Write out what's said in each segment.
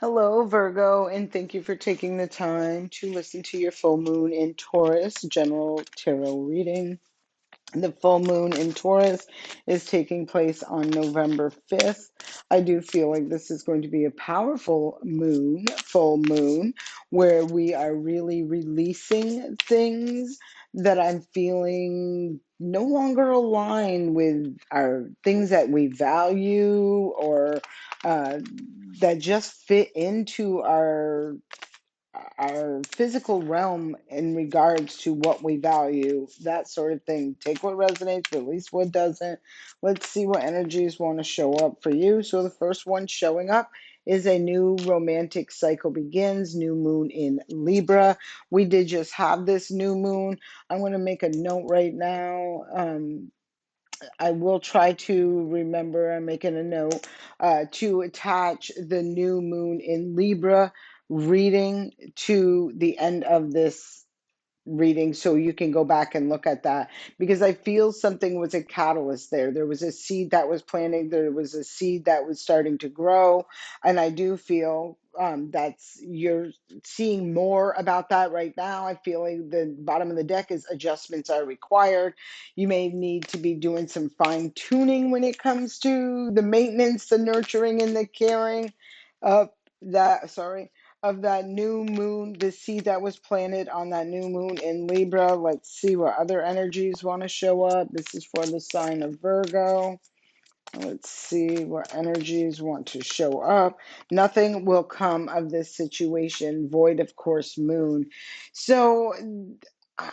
Hello, Virgo, and thank you for taking the time to listen to your full moon in Taurus general tarot reading. The full moon in Taurus is taking place on November 5th. I do feel like this is going to be a powerful moon, full moon, where we are really releasing things that I'm feeling no longer align with our things that we value or uh, that just fit into our physical realm in regards to what we value, that sort of thing. Take what resonates, release what doesn't. Let's see what energies want to show up for you. So the first one showing up is a new romantic cycle begins, new moon in Libra. We did just have this new moon. I'm going to make a note right now. I will try to remember, I'm making a note, to attach the new moon in Libra reading to the end of this reading so you can go back and look at that, because I feel something was a catalyst there. There was a seed that was planted, there was a seed that was starting to grow, and I do feel that's you're seeing more about that right now. I feel like the bottom of the deck is adjustments are required. You may need to be doing some fine tuning when it comes to the maintenance, the nurturing, and the caring of that new moon, the seed that was planted on that new moon in Libra. Let's see what other energies want to show up. This is for the sign of Virgo. Let's see what energies want to show up. Nothing will come of this situation, void of course, moon. So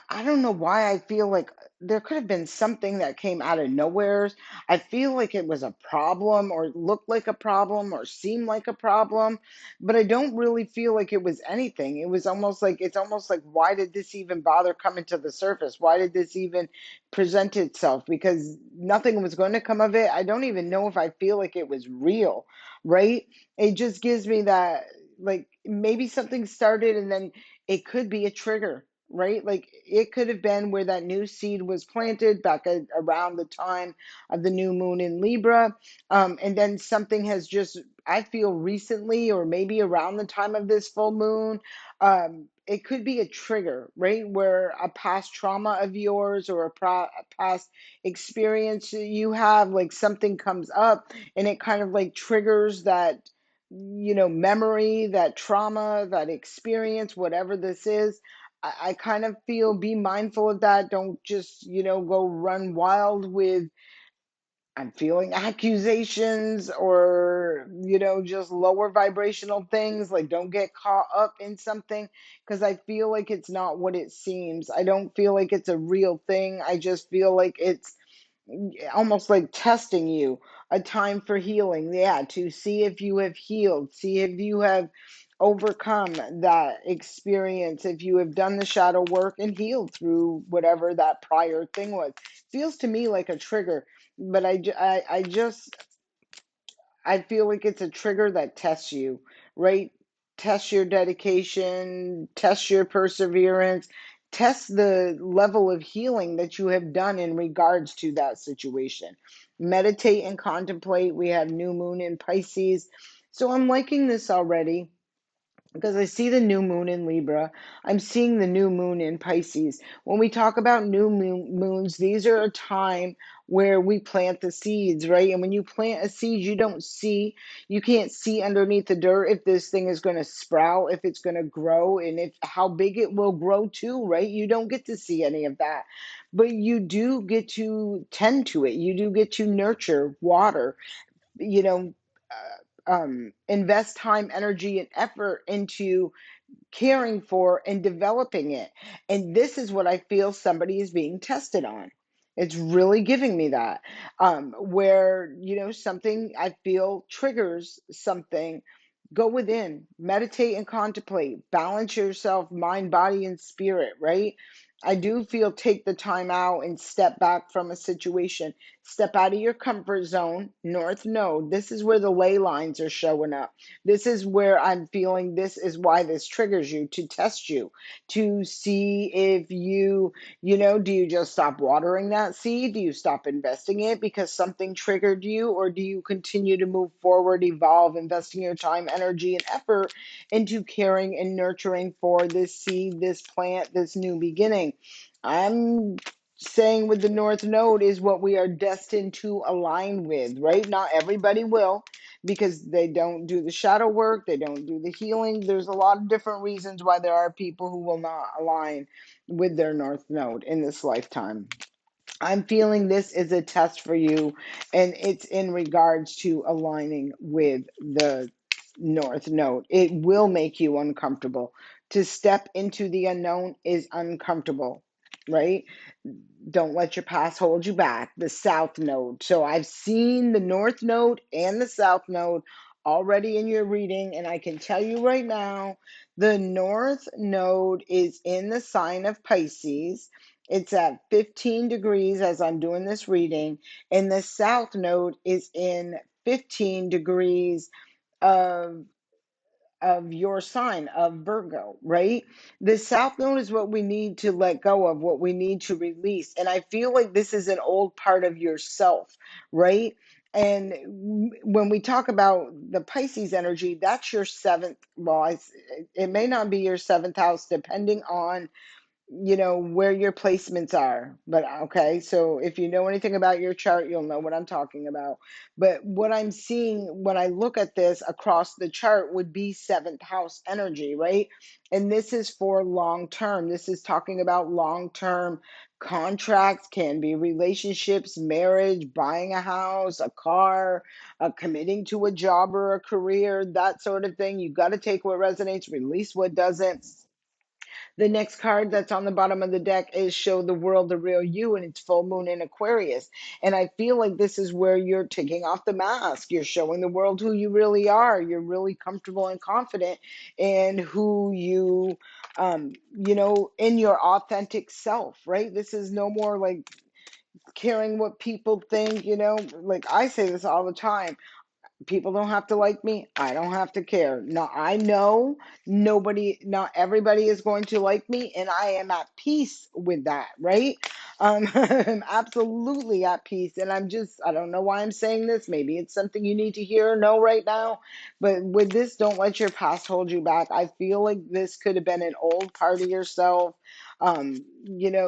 I don't know why I feel like there could have been something that came out of nowhere. I feel like it was a problem or looked like a problem or seemed like a problem, but I don't really feel like it was anything. It was almost like it's almost like, why did this even bother coming to the surface? Why did this even present itself? Because nothing was going to come of it. I don't even know if I feel like it was real, right? It just gives me that, like, maybe something started and then it could be a trigger, right? Like it could have been where that new seed was planted back around the time of the new moon in Libra. And then something has just, I feel recently, or maybe around the time of this full moon, it could be a trigger, right? Where a past trauma of yours or a past experience you have, like something comes up and it kind of like triggers that, memory, that trauma, that experience, whatever this is. I kind of feel be mindful of that. Don't just, go run wild with I'm feeling accusations or, just lower vibrational things. Like, don't get caught up in something because I feel like it's not what it seems. I don't feel like it's a real thing. I just feel like it's almost like testing you, a time for healing. Yeah, to see if you have healed, see if you have overcome that experience, if you have done the shadow work and healed through whatever that prior thing was. Feels to me like a trigger, but I just I feel like it's a trigger that tests you, right? Tests your dedication, tests your perseverance, tests the level of healing that you have done in regards to that situation. Meditate and contemplate. We have new moon in Pisces. So I'm liking this already because I see the new moon in Libra. I'm seeing the new moon in Pisces. When we talk about moons, these are a time where we plant the seeds, right? And when you plant a seed, you can't see underneath the dirt if this thing is going to sprout, if it's going to grow, and if how big it will grow too, right? You don't get to see any of that. But you do get to tend to it. You do get to nurture, water, you know, invest time, energy, and effort into caring for and developing it. And this is what I feel somebody is being tested on. It's really giving me that, where, something I feel triggers something. Go within, meditate and contemplate, balance yourself, mind, body, and spirit, right? I do feel take the time out and step back from a situation. Step out of your comfort zone. North Node. This is where the ley lines are showing up. This is where I'm feeling this is why this triggers you to test you, to see if do you just stop watering that seed? Do you stop investing it because something triggered you? Or do you continue to move forward, evolve, investing your time, energy, and effort into caring and nurturing for this seed, this plant, this new beginning? I'm saying with the North Node is what we are destined to align with, right? Not everybody will because they don't do the shadow work, they don't do the healing. There's a lot of different reasons why there are people who will not align with their North Node in this lifetime. I'm feeling this is a test for you, and it's in regards to aligning with the North Node. It will make you uncomfortable. To step into the unknown is uncomfortable, right? Don't let your past hold you back. The South Node. So I've seen the North Node and the South Node already in your reading, and I can tell you right now the North Node is in the sign of Pisces. It's at 15 degrees as I'm doing this reading, and the South Node is in 15 degrees of your sign of Virgo, right? The South Node is what we need to let go of, what we need to release. And I feel like this is an old part of yourself, right? And when we talk about the Pisces energy, that's your seventh. Well, it may not be your seventh house, depending on where your placements are. But okay, so if you know anything about your chart, you'll know what I'm talking about. But what I'm seeing when I look at this across the chart would be seventh house energy, right? And this is for long term. This is talking about long term contracts, can be relationships, marriage, buying a house, a car, committing to a job or a career, that sort of thing. You got to take what resonates, release what doesn't. The next card that's on the bottom of the deck is Show the World the Real You, and it's full moon in Aquarius. And I feel like this is where you're taking off the mask. You're showing the world who you really are. You're really comfortable and confident in who in your authentic self, right? This is no more like caring what people think. Like I say this all the time. People don't have to like me. I don't have to care. No, I know not everybody is going to like me, and I am at peace with that, right? I'm absolutely at peace. And I don't know why I'm saying this. Maybe it's something you need to hear or know right now. But with this, don't let your past hold you back. I feel like this could have been an old part of yourself.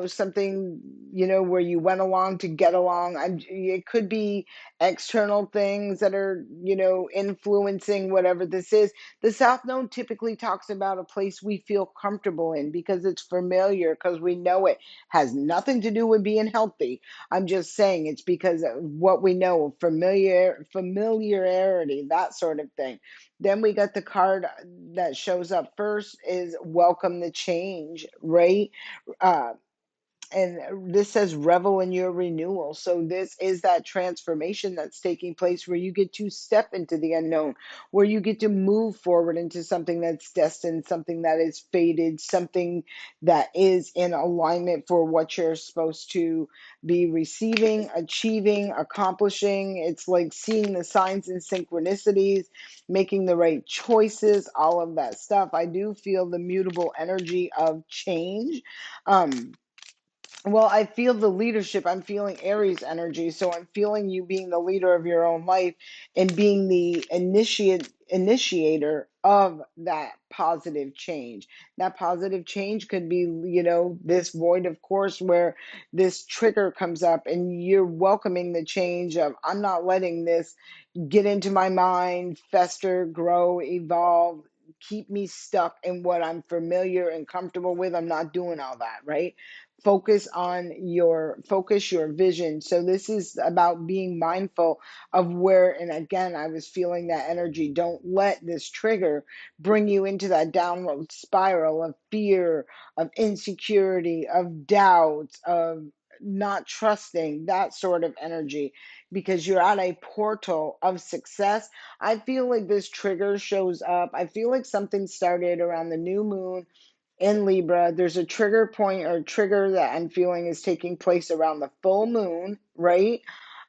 Something, where you went along to get along. It could be external things that are, influencing whatever this is. The South Node typically talks about a place we feel comfortable in because it's familiar, because we know it has nothing to do with being healthy. I'm just saying it's because of what we know, familiarity, that sort of thing. Then we got the card that shows up first is Welcome the Change, right? Uh, and this says revel in your renewal. So this is that transformation that's taking place where you get to step into the unknown, where you get to move forward into something that's destined, something that is fated, something that is in alignment for what you're supposed to be receiving, achieving, accomplishing. It's like seeing the signs and synchronicities, making the right choices, all of that stuff. I do feel the mutable energy of change. um well, I feel the leadership. I'm feeling Aries energy. So I'm feeling you being the leader of your own life and being the initiator of that positive change. That positive change could be, this void, of course, where this trigger comes up and you're welcoming the change of, I'm not letting this get into my mind, fester, grow, evolve, keep me stuck in what I'm familiar and comfortable with. I'm not doing all that, right? Focus your vision. So this is about being mindful of where, and again, I was feeling that energy. Don't let this trigger bring you into that downward spiral of fear, of insecurity, of doubt, of not trusting, that sort of energy, because you're at a portal of success. I feel like this trigger shows up. I feel like something started around the new moon in Libra. There's a trigger point or trigger that I'm feeling is taking place around the full moon, right?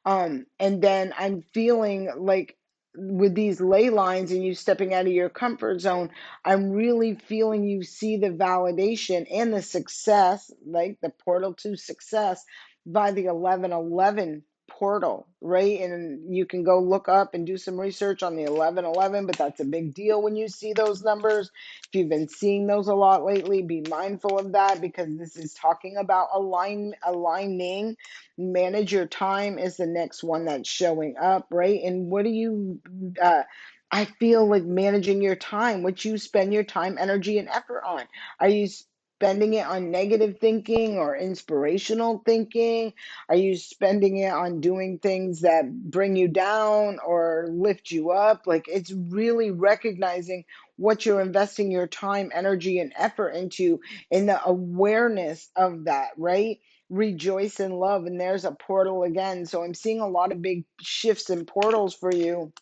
And then I'm feeling like with these ley lines and you stepping out of your comfort zone, I'm really feeling you see the validation and the success, like the portal to success by the 1111 portal, right? And you can go look up and do some research on the 1111, but that's a big deal when you see those numbers. If you've been seeing those a lot lately, be mindful of that because this is talking about aligning. Manage your time is the next one that's showing up, right? And what do you, uh, I feel like managing your time, what you spend your time, energy, and effort on. Are you spending it on negative thinking or inspirational thinking? Are you spending it on doing things that bring you down or lift you up? Like it's really recognizing what you're investing your time, energy, and effort into in the awareness of that, right? Rejoice in love. And there's a portal again. So I'm seeing a lot of big shifts and portals for you,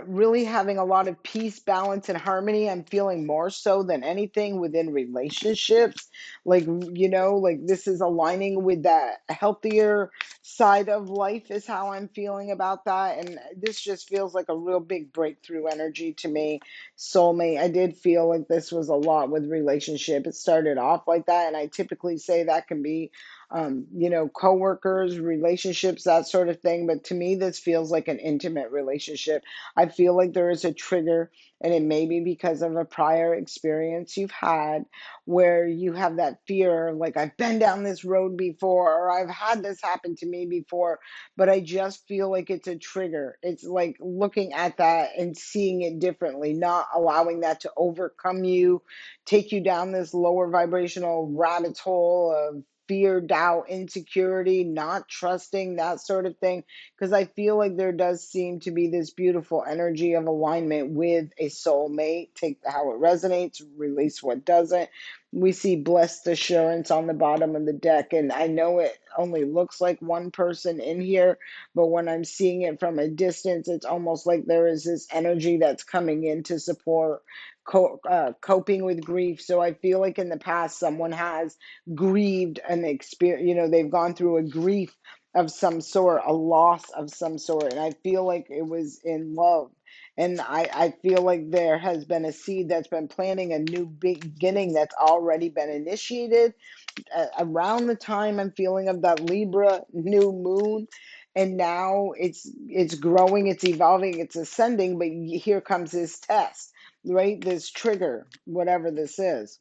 really having a lot of peace, balance, and harmony. I'm feeling more so than anything within relationships. Like, like this is aligning with that healthier side of life, is how I'm feeling about that. And this just feels like a real big breakthrough energy to me. Soulmate, I did feel like this was a lot with relationship. It started off like that. And I typically say that can be coworkers, relationships, that sort of thing. But to me, this feels like an intimate relationship. I feel like there is a trigger, and it may be because of a prior experience you've had where you have that fear, like I've been down this road before, or I've had this happen to me before, but I just feel like it's a trigger. It's like looking at that and seeing it differently, not allowing that to overcome you, take you down this lower vibrational rabbit hole of fear, doubt, insecurity, not trusting, that sort of thing, because I feel like there does seem to be this beautiful energy of alignment with a soulmate. Take how it resonates, release what doesn't. We see blessed assurance on the bottom of the deck, and I know it only looks like one person in here, but when I'm seeing it from a distance, it's almost like there is this energy that's coming in to support coping with grief. So I feel like in the past, someone has grieved an experience, they've gone through a grief of some sort, a loss of some sort. And I feel like it was in love. And I feel like there has been a seed that's been planting a new beginning that's already been initiated around the time I'm feeling of that Libra new moon. And now it's growing, it's evolving, it's ascending, but here comes this test, right? This trigger, whatever this is.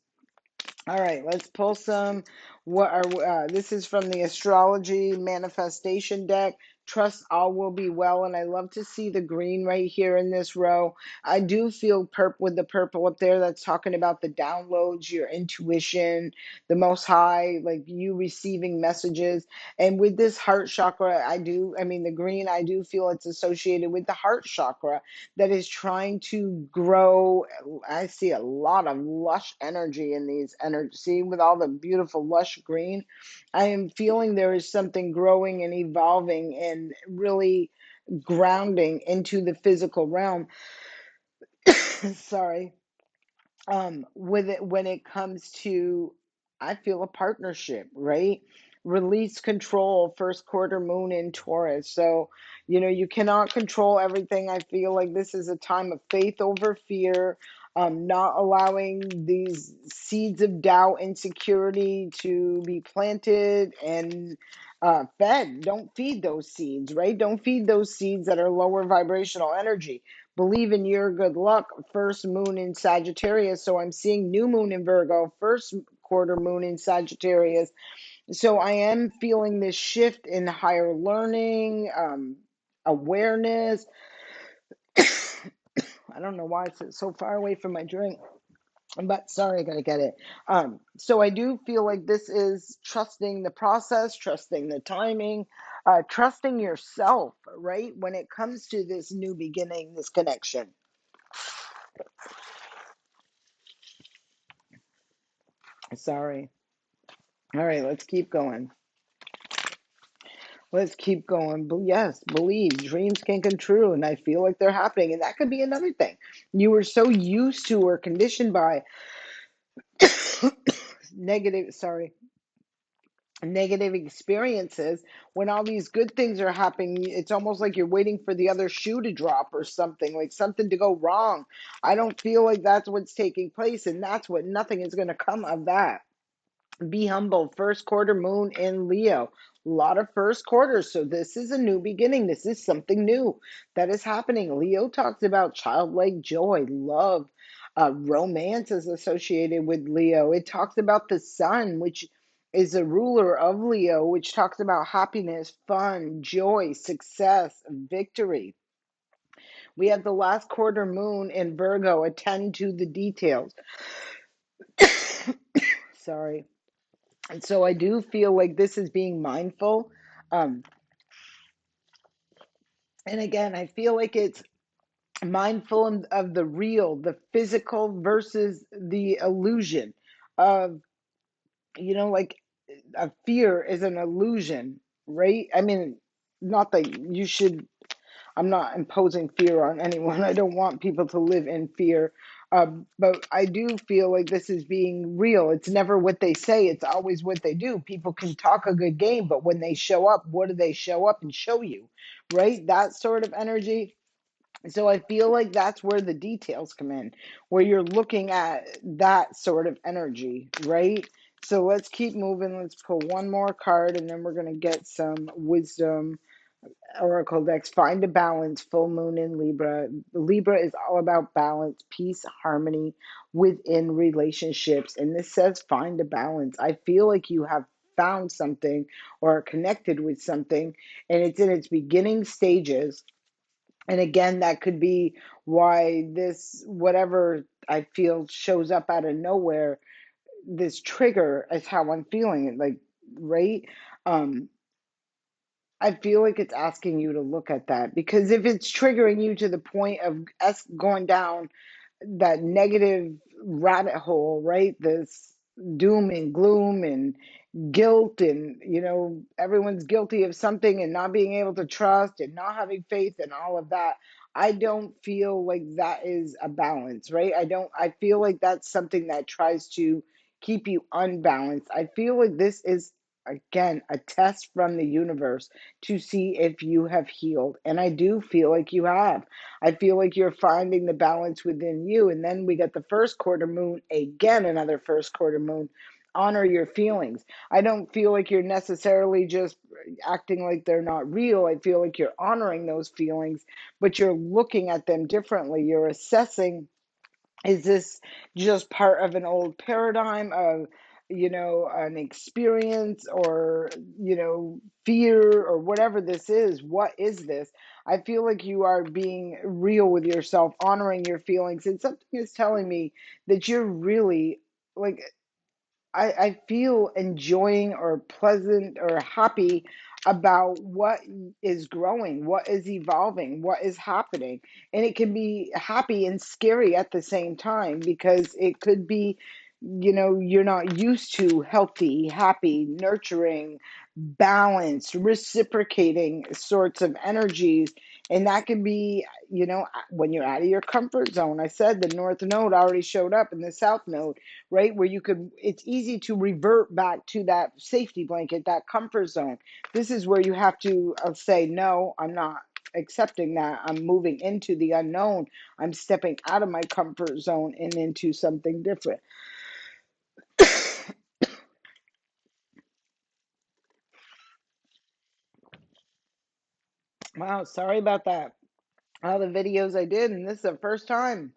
All right, let's pull some. What are this is from the astrology manifestation deck. Trust all will be well, and I love to see the green right here in this row. I do feel with the purple up there. That's talking about the downloads, your intuition, the Most High, like you receiving messages. And with this heart chakra, the green, I do feel it's associated with the heart chakra that is trying to grow. I see a lot of lush energy in these energy. See, with all the beautiful lush green, I am feeling there is something growing and evolving and really grounding into the physical realm. Sorry. With it when it comes to, I feel a partnership, right? Release control, first quarter moon in Taurus. So you cannot control everything. I feel like this is a time of faith over fear, not allowing these seeds of doubt, insecurity to be planted and fed. Don't feed those seeds, right? Don't feed those seeds that are lower vibrational energy. Believe in your good luck. First moon in Sagittarius. So I'm seeing new moon in Virgo, first quarter moon in Sagittarius. So I am feeling this shift in higher learning, awareness. I don't know why it's so far away from my drink, but sorry, I gotta get it. So I do feel like this is trusting the process, trusting the timing, trusting yourself, right? When it comes to this new beginning, this connection. Sorry. All right, let's keep going. Let's keep going. But yes, believe dreams can come true, and I feel like they're happening. And that could be another thing. You were so used to or conditioned by negative, sorry, negative experiences, when all these good things are happening, it's almost like you're waiting for the other shoe to drop or something, like something to go wrong. I don't feel like that's what's taking place, and that's what nothing is going to come of that. Be humble. First quarter moon in Leo. A lot of first quarters. So this is a new beginning. This is something new that is happening. Leo talks about childlike joy, love, romance is associated with Leo. It talks about the sun, which is a ruler of Leo, which talks about happiness, fun, joy, success, victory. We have the last quarter moon in Virgo. Attend to the details. Sorry. And so I do feel like this is being mindful. Um, and again, I feel like it's mindful of the real, the physical versus the illusion of, like a fear is an illusion, right? I mean, not that you should, I'm not imposing fear on anyone. I don't want people to live in fear. But I do feel like this is being real. It's never what they say, it's always what they do. People can talk a good game, but when they show up, what do they show up and show you? Right? That sort of energy. So I feel like that's where the details come in, where you're looking at that sort of energy, right? So let's keep moving. Let's pull one more card and then we're going to get some wisdom. Oracle decks. Find a balance. Full moon in Libra. Libra is all about balance, peace, harmony within relationships. And this says find a balance. I feel like you have found something or are connected with something and it's in its beginning stages. And again, that could be why this, whatever I feel shows up out of nowhere, this trigger is how I'm feeling. Like, right? Um, I feel like it's asking you to look at that because if it's triggering you to the point of us going down that negative rabbit hole, right? This doom and gloom and guilt, and everyone's guilty of something and not being able to trust and not having faith and all of that. I don't feel like that is a balance, right? I feel like that's something that tries to keep you unbalanced. I feel like this is again a test from the universe to see if you have healed, and I do feel like you have. I feel like you're finding the balance within you. And then we got the first quarter moon, again, another first quarter moon. Honor your feelings. I don't feel like you're necessarily just acting like they're not real. I feel like you're honoring those feelings, but you're looking at them differently. You're assessing, is this just part of an old paradigm of, an experience or, fear or whatever this is? What is this? I feel like you are being real with yourself, honoring your feelings. And something is telling me that you're really like, I feel enjoying or pleasant or happy about what is growing, what is evolving, what is happening. And it can be happy and scary at the same time because it could be, you're not used to healthy, happy, nurturing, balanced, reciprocating sorts of energies. And that can be, when you're out of your comfort zone. I said the North Node already showed up in the South Node, right? Where it's easy to revert back to that safety blanket, that comfort zone. This is where you have to say, no, I'm not accepting that. I'm moving into the unknown. I'm stepping out of my comfort zone and into something different. Wow, sorry about that. All the videos I did, and this is the first time.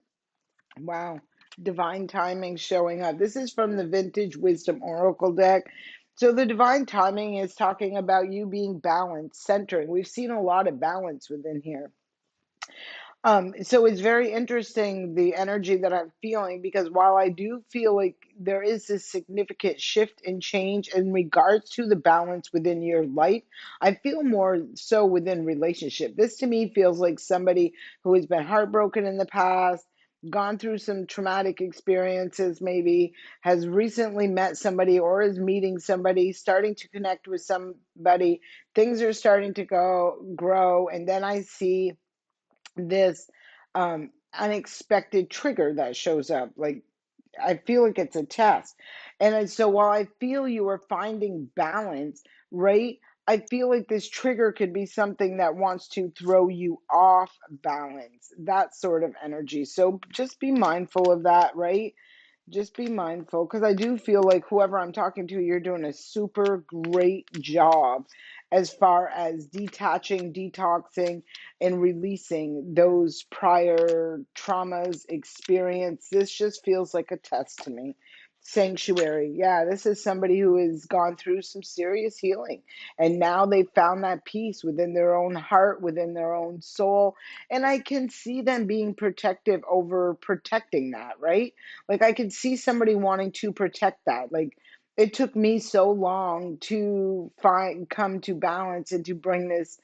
Wow, divine timing showing up. This is from the Vintage Wisdom Oracle deck. So the divine timing is talking about you being balanced, centering. We've seen a lot of balance within here. So it's very interesting the energy that I'm feeling because while I do feel like there is this significant shift and change in regards to the balance within your life, I feel more so within relationship. This to me feels like somebody who has been heartbroken in the past, gone through some traumatic experiences, maybe has recently met somebody or is meeting somebody, starting to connect with somebody. Things are starting to grow, and then I see this unexpected trigger that shows up. Like I feel like it's a test. So while I feel you are finding balance, right? I feel like this trigger could be something that wants to throw you off balance, that sort of energy. So just be mindful of that, right? Just be mindful, because I do feel like whoever I'm talking to, you're doing a super great job as far as detaching, detoxing, and releasing those prior traumas, experience. This just feels like a test to me. Sanctuary. Yeah, this is somebody who has gone through some serious healing, and now they've found that peace within their own heart, within their own soul. And I can see them being protective over protecting that, right? Like I could see somebody wanting to protect that. Like it took me so long to come to balance and to bring this,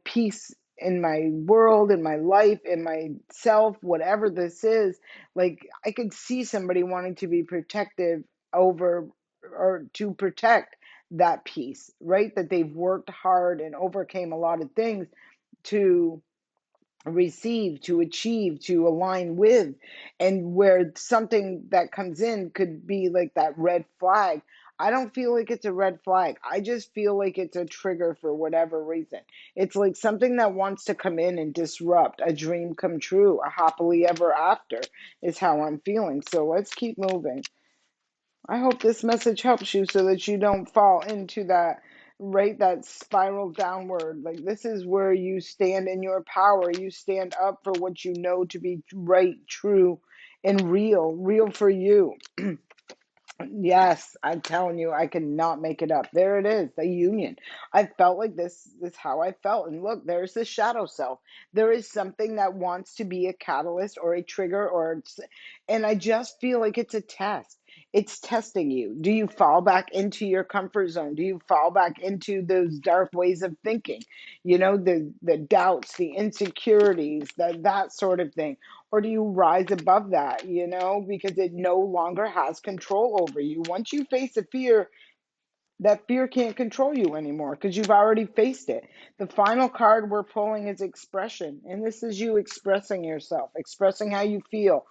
peace in my world, in my life, in myself, whatever this is. Like I could see somebody wanting to be protective over, or to protect that peace, right? That they've worked hard and overcame a lot of things to receive, to achieve, to align with, and where something that comes in could be like that red flag. I don't feel like it's a red flag. I just feel like it's a trigger for whatever reason. It's like something that wants to come in and disrupt a dream come true, a happily ever after is how I'm feeling. So let's keep moving. I hope this message helps you so that you don't fall into that, right, that spiral downward. Like this is where you stand in your power. You stand up for what you know to be right, true, and real for you. Yes, I'm telling you, I cannot make it up. There it is, the union. I felt like this how I felt. And look, there's the shadow self. There is something that wants to be a catalyst or a trigger, and I just feel like it's a test. It's testing you. Do you fall back into your comfort zone? Do you fall back into those dark ways of thinking? The doubts, the insecurities, that sort of thing. Or do you rise above that, because it no longer has control over you? Once you face a fear, that fear can't control you anymore because you've already faced it. The final card we're pulling is expression, and this is you expressing yourself, expressing how you feel,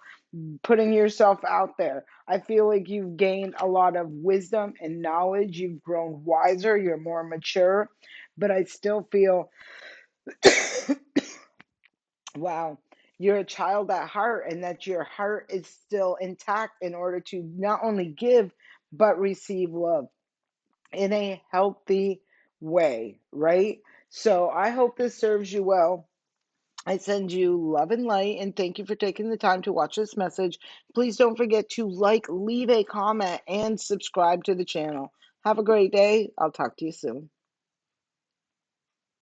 putting yourself out there. I feel like you've gained a lot of wisdom and knowledge. You've grown wiser, you're more mature, but I still feel wow, you're a child at heart, and that your heart is still intact in order to not only give, but receive love in a healthy way, right? So I hope this serves you well. I send you love and light, and thank you for taking the time to watch this message. Please don't forget to leave a comment, and subscribe to the channel. Have a great day. I'll talk to you soon.